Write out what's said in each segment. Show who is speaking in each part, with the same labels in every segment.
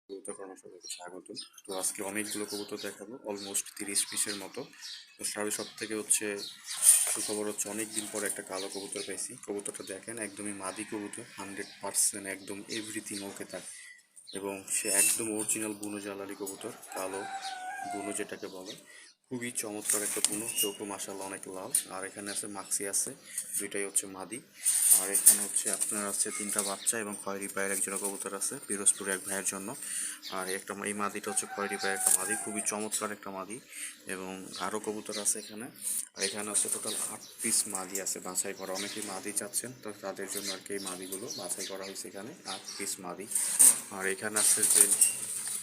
Speaker 1: কবুতর ফার্মে সবাইকে স্বাগত। তো আজকে অনেকগুলো কবুতর দেখাবো, অলমোস্ট 30 পিসের মতো। তো সব থেকে হচ্ছে সুখবর হচ্ছে অনেকদিন পর একটা কালো কবুতর পাইছি। কবুতরটা দেখেন, একদমই মাদি কবুতর, 100% একদম এভরিথিং ওকে তার। এবং সে একদম অরিজিনাল বুনো জ্বালালি কবুতর, কালো বুনো যেটাকে বলে। খুবই চমৎকার একটা বুনো, চোখও মাসাল্লাহ অনেক লাল। আর এখানে আছে মাক্সি আছে, দুইটাই হচ্ছে মাদি। আর এখানে হচ্ছে আপনার আছে 3টা বাচ্চা এবং খয়েরি পায়ের একজোড়া কবুতর আছে পিরোজপুরে এক ভাইয়ের জন্য। আর একটা এই মাদিটা হচ্ছে খয়েরি পায়ের একটা মাদি, খুবই চমৎকার একটা মাদি। এবং আরও কবুতর আছে এখানে। আর এখানে আছে টোটাল 8 পিস মাদি আছে বাছাই করা। অনেকেই মাদি চাচ্ছেন, তো তাদের জন্য আর কি এই মাদিগুলো বাছাই করা হয়েছে। এখানে 8 পিস মাদি। আর এখানে আছে যে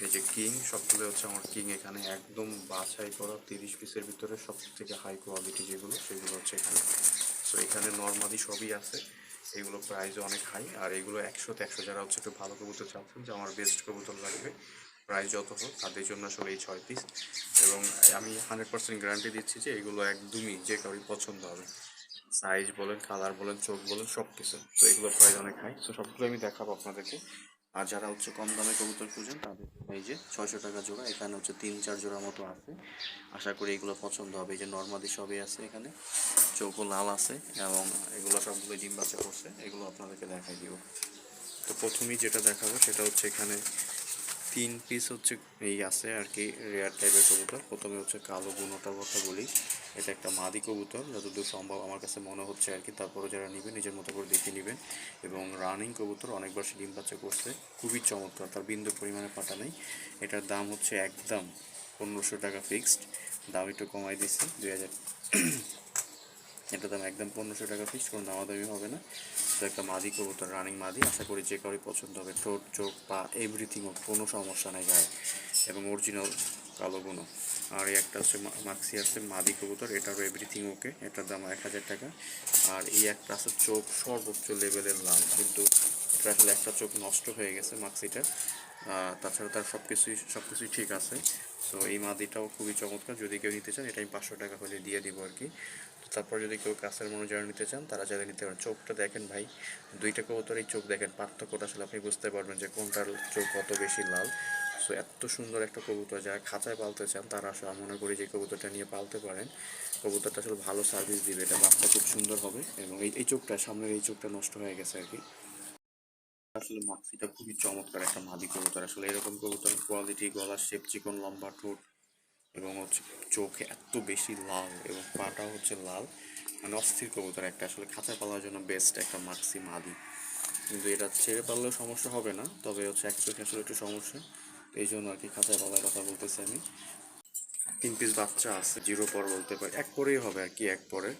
Speaker 1: এই যে কিং, সবগুলো হচ্ছে আমার কিং। এখানে একদম বাছাই করা 30 পিসের ভিতরে সব থেকে হাই কোয়ালিটি যেগুলো, সেগুলো হচ্ছে এখানে। সো এখানে নর্মালি সবই আছে। এগুলো প্রাইসও অনেক হাই। আর এগুলো 100-100 যারা হচ্ছে একটু ভালো কবুতর চাচ্ছেন, যে আমার বেস্ট কবুতর লাগবে, প্রাইস যত হোক তাদের জন্য আসলে এই 6 পিস। এবং আমি 100% গ্যারান্টি দিচ্ছি যে এগুলো একদমই যে কারোর পছন্দ হবে। সাইজ বলেন, কালার বলেন, চোখ বলেন, সব কিছু। তো এগুলো প্রাইস অনেক হাই। তো সবগুলো আমি দেখাবো আপনাদেরকে। আর যারা হচ্ছে কম দামে কবুতর খুঁজেন তাদের জন্য এই যে 600 টাকা জোড়া। এখানে হচ্ছে 3-4 জোড়া মতো আছে। আশা করি এগুলো পছন্দ হবে। এই যে নর্মালি সবই আছে এখানে, চোখও লাল আছে। এবং এগুলো সবগুলো ডিম বাচ্চা করছে, এগুলো আপনাদেরকে দেখাই দিব। তো প্রথমেই যেটা দেখাবো সেটা হচ্ছে এখানে 3 পিস হচ্ছে এই আছে আর কি, রেয়ার টাইপের কবুতর। প্রথমে হচ্ছে কালো বুনোটার কথা বলি। এটা একটা মাদি কবুতর যতদূর সম্ভব আমার কাছে মনে হচ্ছে আর কি। তারপরে যারা নেবেন নিজের মতো করে দেখে নেবেন। এবং রানিং কবুতর, অনেকবার সে ডিম বাচ্চা করছে, খুবই চমৎকার, তার বিন্দু পরিমাণে পাটা নেই। এটার দাম হচ্ছে একদম 1500 টাকা ফিক্সড। দাম একটু কমাই দিচ্ছি 2000। এটার দাম একদম 1500 টাকা ফিক্সড, কোনো দামাদামি হবে না। তো একটা মাদি কবুতর, রানিং মাদি, আশা করি যে কারোই পছন্দ হবে। ঠোঁট, চোখ, পা, এভরিথিং কোনো সমস্যা নেই গায়ে। এবং অরিজিনাল কালো গুনো। আর এই একটা হচ্ছে মাক্সি আছে মাদি কবুতর, এটারও এভরিথিং ওকে। এটার দাম 1000 টাকা। আর এই একটা আছে চোখ সর্বোচ্চ লেভেলের লাল, কিন্তু এটা আসলে একটা চোখ নষ্ট হয়ে গেছে মাক্সিটার। তাছাড়া তার সব কিছুই ঠিক আছে। সো এই মাদিটাও খুবই চমৎকার। যদি কেউ নিতে চান, এটা আমি 500 টাকা হলে দিয়ে দিব আর কি। তো তারপর যদি কেউ কাছের মনে যারা নিতে চান, তারা চাইলে নিতে পারেন। চোখটা দেখেন ভাই, দুইটা কবুতরের চোখ দেখেন, পার্থক্যটা আসলে আপনি বুঝতে পারবেন যে কোনটার চোখ কত বেশি লাল। সো এত সুন্দর একটা কবুতর, যারা খাঁচায় পালতে চান তারা আসলে আমি মনে করি যে কবুতরটা নিয়ে পালতে পারেন। কবুতরটা আসলে ভালো সার্ভিস দিবে, এটা বাচ্চা খুব সুন্দর হবে। এবং এই চোখটা, সামনের এই চোখটা নষ্ট হয়ে গেছে আর কি। আসলে মাক্সিটা খুবই চমৎকার একটা মাদি কবুতর। আসলে এরকম কবুতর কোয়ালিটি, গলার শেপ, চিকন লম্বা ঠোঁট, এবং হচ্ছে চোখে এত বেশি লাল এবং পাটাও হচ্ছে লাল। মানে অস্থির কবুতর একটা, আসলে খাঁচায় পালার জন্য বেস্ট একটা মাক্সি মাদি। কিন্তু এটা ছেড়ে পারলেও সমস্যা হবে না, তবে হচ্ছে এক চোখে আসলে একটু সমস্যা। এই জন্য আর কি খাঁচায় পালার কথা বলতেছি আমি। 3 পিস বাচ্চা আছে, জিরো পর বলতে পারি, এক পরেই হবে আর কি, এক পরে।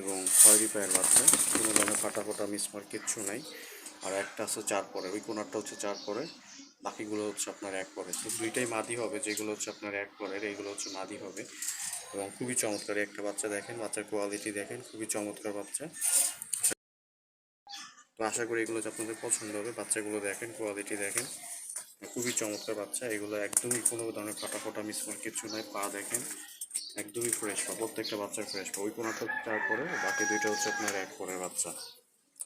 Speaker 1: এবং খয়েরি পায়ের বাচ্চা, কোনো ধরনের ফাটা ফাটা মিসমার্ক কিচ্ছু নাই। আর একটা আছে 4 পরে, ওই কোনারটা হচ্ছে 4 পরে, বাকিগুলো হচ্ছে আপনার 1 পরে। তো দুইটাই মাদি হবে, যেগুলো হচ্ছে আপনার 1 পরের এইগুলো হচ্ছে মাদি হবে। এবং খুবই চমৎকার একটা বাচ্চা, দেখেন বাচ্চার কোয়ালিটি দেখেন, খুবই চমৎকার বাচ্চা। তো আশা করি এগুলো যে আপনাদের পছন্দ হবে। বাচ্চাগুলো দেখেন, কোয়ালিটি দেখেন, খুবই চমৎকার বাচ্চা। এগুলো একদমই কোনো ধরনের ফাটা ফাটা মিসমার্ক কিছু নয়। পা দেখেন, একদমই ফ্রেশ পা, প্রত্যেকটা বাচ্চার ফ্রেশ পা। ওই কোনাটা 4 পরে, বাকি দুইটা হচ্ছে আপনার 1 পরের বাচ্চা।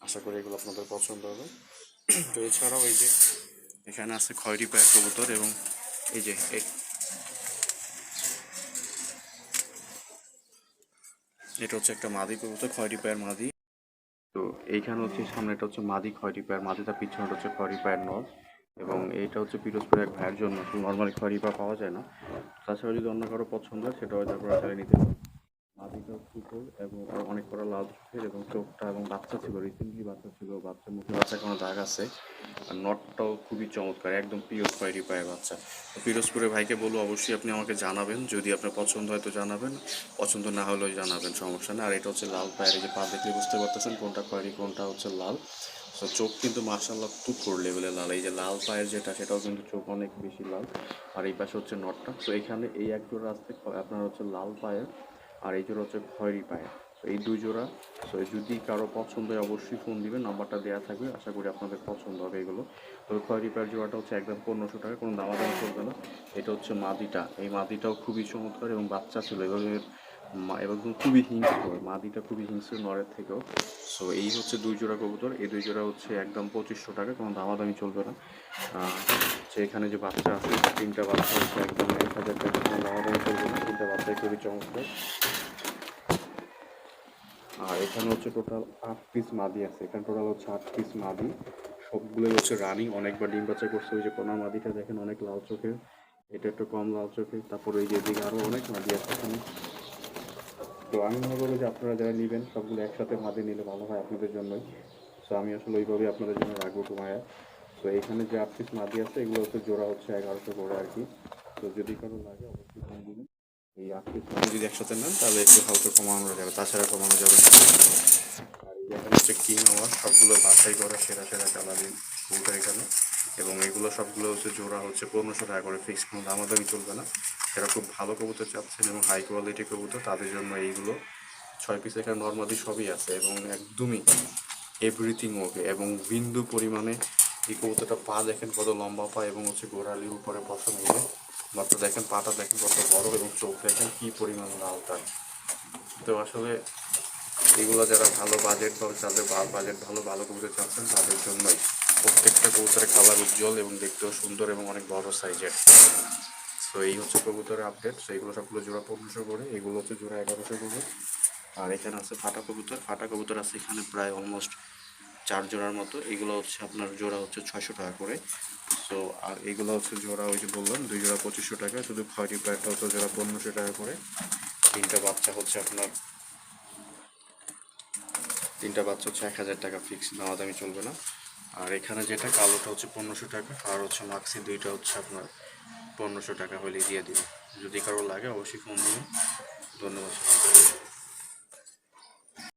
Speaker 1: আশা করি এগুলো আপনাদের পছন্দ হবে। তো এছাড়াও এই যে এখানে আছে খয়েরি পায়ের কবুতর। এবং এই যে এটা হচ্ছে একটা মাদি কবুতর, খয়েরি পায়ের মাদি। তো এইখানে হচ্ছে সামনেটা হচ্ছে মাদি খয়েরি পায়ের মাদি, তার পিছনেটা হচ্ছে খয়েরি পায়ের নর। এবং এইটা হচ্ছে পিরোজপুরের এক ভাইয়ের জন্য, নর্মালি খয়েরি পা পাওয়া যায় না। তাছাড়া যদি অন্য কারো পছন্দ হয়, সেটা হয়তো আপনারা চালিয়ে নিতে পারেন। মাদিটাও সুন্দর এবং অনেক বড় লাল চোখের, এবং চোখটা, এবং বাচ্চা ছিল, রিসেন্টলি বাচ্চা ছিল, বাচ্চার মুখে বাচ্চা কোনো দাগ আছে। আর নটটাও খুবই চমৎকার, একদম পিওর খয়েরি পায়ের বাচ্চা। তো পিরোজপুরের ভাইকে বলবো অবশ্যই আপনি আমাকে জানাবেন, যদি আপনার পছন্দ হয় তো জানাবেন, পছন্দ না হলেও জানাবেন, সমস্যা না। আর এটা হচ্ছে লাল পায়ের, এই যে পা দেখলে বুঝতে পারতেছেন কোনটা খয়েরি কোনটা হচ্ছে লাল। তো চোখ কিন্তু মার্শাল্লাহ তুখোর লেভেলের লাল। এই যে লাল পায়ের যেটা, সেটাও কিন্তু চোখ অনেক বেশি লাল। আর এই পাশে হচ্ছে নটটা। তো এখানে এই এক জোড়া আসতে আপনার হচ্ছে লাল পায়ের, আর এই জোড়া হচ্ছে খয়েরি পায়ের। তো এই 2 জোড়া। তো যদি কারো পছন্দ হয় অবশ্যই ফোন দিবেন, নাম্বারটা দেওয়া থাকবে, আশা করি আপনাদের পছন্দ হবে এগুলো। তবে খয়েরি পায়ের জোড়াটা হচ্ছে একদম 1500 টাকা, কোনো দামাদামি চলবে না। এটা হচ্ছে মাদিটা, এই মাদিটাও খুবই চমৎকার এবং বাচ্চা ছিল। এভাবে এবং খুবই হিংস্র, মাদিটা খুবই হিংস্র নরের থেকেও। সো এই হচ্ছে 2 জোড়া কবুতর। এই 2 জোড়া হচ্ছে একদম 2500 টাকা, কোনো দামাদামি চলবে না। যে এখানে যে বাচ্চা আছে 3টা বাচ্চা হচ্ছে একদম 1000 টাকা, কোনো দামাদামি চলবে না। 3টা বাচ্চাই খুবই চমৎকার। আর এখানে হচ্ছে টোটাল 8 পিস মাদি আছে, এখানে টোটাল হচ্ছে 8 পিস মাদি, সবগুলোই হচ্ছে রানিং, অনেকবার ডিম বাচ্চা করছে। ওই যে কোনা মাদিটা দেখেন অনেক লাল চোখের, এটা একটু কম লাল চোখের। তারপর ওই যে এদিকে আরও অনেক মাদি আছে এখানে। তো আমি মনে করবো যে আপনারা যারা নেবেন সবগুলো একসাথে মাদি নিলে ভালো হয় আপনাদের জন্যই। সো আমি আসলে ওইভাবেই আপনাদের জন্য রাখবো টুমায়া। তো এখানে যে 8 পিস মাদি আছে এগুলো হচ্ছে জোড়া হচ্ছে 1100 করে আর কি। তো যদি কারো লাগে অবশ্যই ফোন দিবেন। এই 8 পিস মাদি যদি একসাথে নেন তাহলে একটু হালকা কমানো যাবে, তাছাড়া কমানো যাবে না। আর এই এখানে হচ্ছে কিং আমার সবগুলো বাছাই করা সেরা সেরা কালারিং কবুতর এখানে। এবং এগুলো সবগুলো হচ্ছে জোড়া হচ্ছে 1500 টাকা করে, ফিক্স, কোনো দামাদামি চলবে না। যারা খুব ভালো কবুতর চাচ্ছেন এবং হাই কোয়ালিটি কবুতর তাদের জন্য এইগুলো 6 পিস এখানে নর্মালি সবই আছে এবং একদমই এভরিথিং ওকে। এবং বিন্দু পরিমাণে এই কবুতরটা পা দেখেন কত লম্বা পা, এবং হচ্ছে গোড়ালির উপরে বসা মিলে মাত্র দেখেন পাটা দেখেন কত বড়, এবং চোখ দেখেন কি পরিমাণ লাল তার। তো আসলে এগুলো যারা ভালো বাজেট বা যাদের বাজেট ভালো ভালো কবুতর চাচ্ছেন তাদের জন্যই। প্রত্যেকটা কবুতরের কালার উজ্জ্বল এবং দেখতেও সুন্দর এবং অনেক বড় সাইজের। সো এই হচ্ছে কবুতরের আপডেট। সো এগুলো সবগুলো জোড়া 1500 করে, এগুলো হচ্ছে জোড়া 1100 করে। আর এখানে আছে ফাটা কবুতর, ফাটা কবুতর আছে এখানে প্রায় অলমোস্ট 4 জোড়ার মতো। এগুলো হচ্ছে আপনার জোড়া হচ্ছে 600 টাকা করে। সো আর এগুলো হচ্ছে জোড়া ওই যে বললাম 2 জোড়া 2500 টাকা, শুধু খয়রি প্রায়টা হচ্ছে জোড়া 1500 টাকা করে। তিনটা বাচ্চা হচ্ছে আপনার 1000 টাকা ফিক্স, দামাদামি চলবে না। আর এখানে যেটা কালোটা হচ্ছে 1500 টাকা, আর হচ্ছে মাক্সি দুইটা হচ্ছে আপনার 1500 টাকা হলে দিয়ে দিবে। যদি কারো লাগে অবশ্যই ফোন দিবেন। ধন্যবাদ।